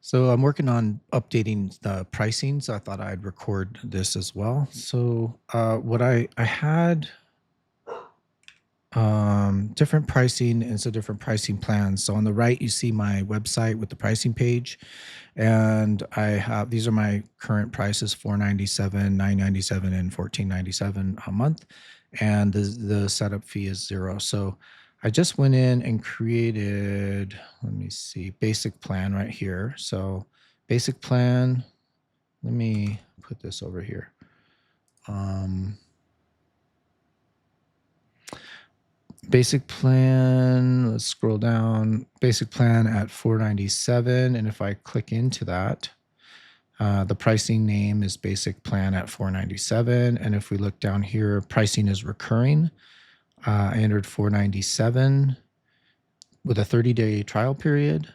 So I'm working on updating the pricing, so I thought I'd record this as well. So what I had different pricing and so different pricing plans. So on the right you see my website with the pricing page, and I have these are my current prices: 497, 997, and 1497 a month, and the setup fee is zero. So I just went in and created, let me see, basic plan right here. So basic plan, let me put this over here. Um, Basic plan, let's scroll down. Basic plan at 497, and if I click into that, the pricing name is basic plan at 497. And if we look down here, pricing is recurring. I entered 497 with a 30-day trial period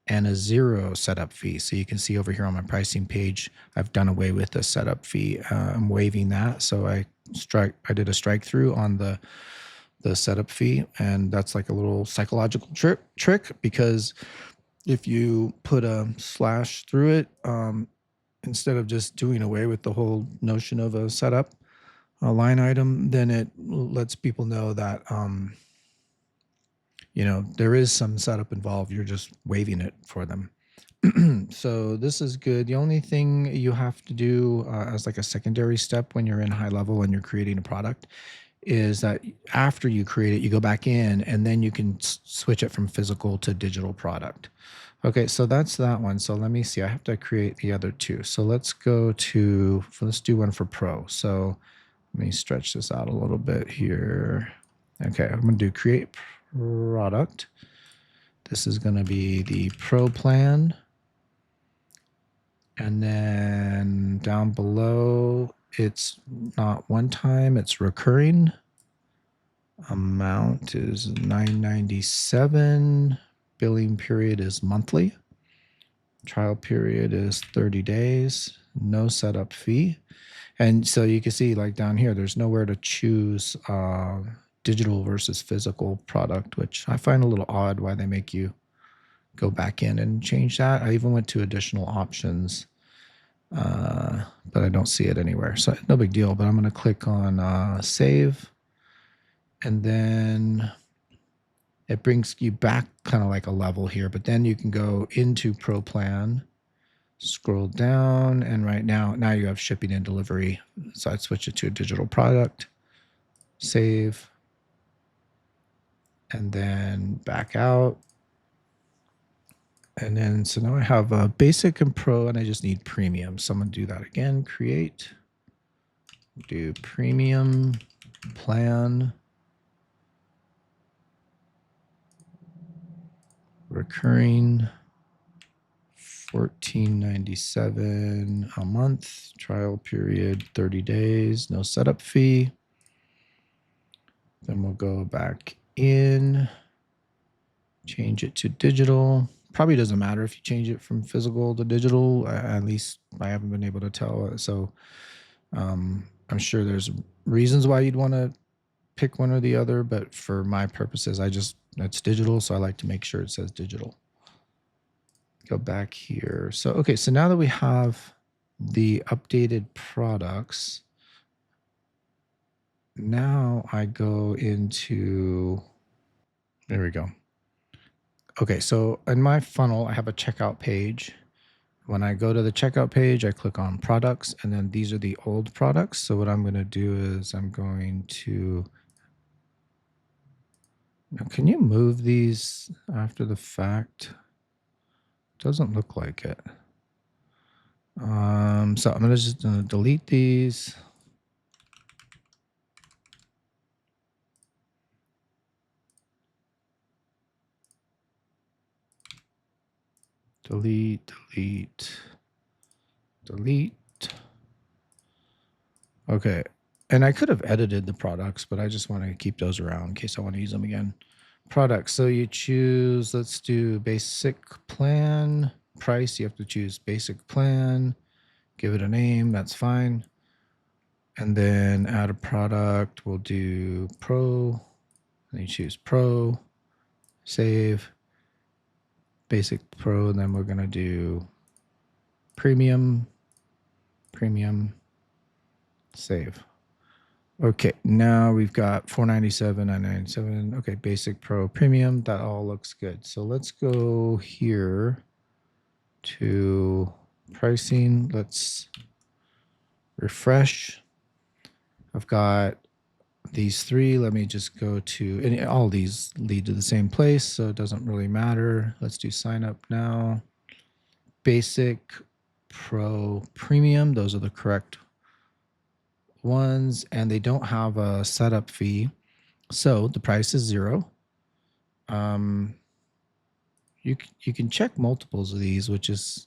and a zero setup fee. So you can see over here on my pricing page, I've done away with the setup fee. I'm waiving that. So I did a strike through on the setup fee, and that's like a little psychological trick, because if you put a slash through it, instead of just doing away with the whole notion of a setup a line item, then it lets people know that there is some setup involved. You're just waiving it for them. So this is good. The only thing you have to do as like a secondary step when you're in HighLevel and you're creating a product is that after you create it, you go back in and then you can switch it from physical to digital product. Okay, so that's that one. So let me see. I have to create the other two. So let's let's do one for Pro. So let me stretch this out a little bit here. Okay, I'm going to do create product. This is going to be the Pro plan. And then down below, it's not one time, it's recurring. Amount is $997. Billing period is monthly. Trial period is 30 days. No setup fee. And so you can see, like down here, there's nowhere to choose digital versus physical product, which I find a little odd why they make you go back in and change that. I even went to additional options, but I don't see it anywhere. So no big deal, but I'm going to click on save. And then it brings you back kind of like a level here, but then you can go into Pro Plan, scroll down, and right now you have shipping and delivery. So I'd switch it to a digital product, save, and then back out. And then, so now I have a basic and pro, and I just need premium. So I'm going to do that again, create, do premium plan, recurring, $14.97 a month, trial period 30 days, no setup fee. Then we'll go back in, change it to digital. Probably doesn't matter if you change it from physical to digital. At least I haven't been able to tell. So I'm sure there's reasons why you'd want to pick one or the other, but for my purposes, it's digital, so I like to make sure it says digital. Go back here. So, okay, so now that we have the updated products, now I go into, there we go. Okay, so in my funnel, I have a checkout page. When I go to the checkout page, I click on products, and then these are the old products. So what I'm going to do is I'm going to, now can you move these after the fact? Doesn't look like it. So I'm just gonna delete these. Delete. Okay. And I could have edited the products, but I just want to keep those around in case I want to use them again. Products. So you choose, let's do basic plan. Price, you have to choose basic plan. Give it a name, that's fine. And then add a product, we'll do pro. And you choose pro, save, basic pro, and then we're going to do premium, save. Okay, now we've got 497, 997. Okay, basic, pro, premium. That all looks good. So let's go here to pricing. Let's refresh. I've got these three. Let me just go to, and all these lead to the same place, so it doesn't really matter. Let's do sign up now. Basic, pro, premium. Those are the correct ones, and they don't have a setup fee. So the price is 0. You can check multiples of these, which is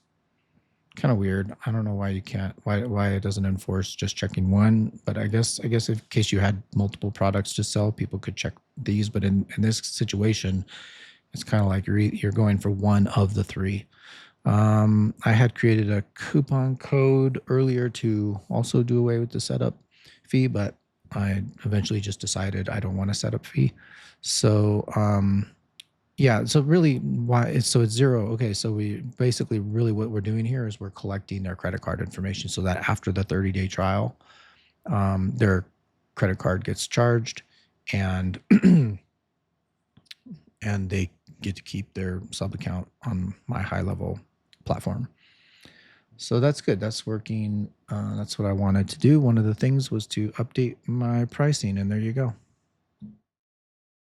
kind of weird. I don't know why you can't, why it doesn't enforce just checking one, but I guess in case you had multiple products to sell, people could check these. But in this situation, it's kind of like you're going for one of the three. I had created a coupon code earlier to also do away with the setup fee, but I eventually just decided I don't want a setup fee. So yeah, so really it's 0. Okay, so we basically really what we're doing here is we're collecting their credit card information so that after the 30-day trial, their credit card gets charged and and they get to keep their sub account on my HighLevel platform. So that's good. That's working. That's what I wanted to do. One of the things was to update my pricing, and there you go.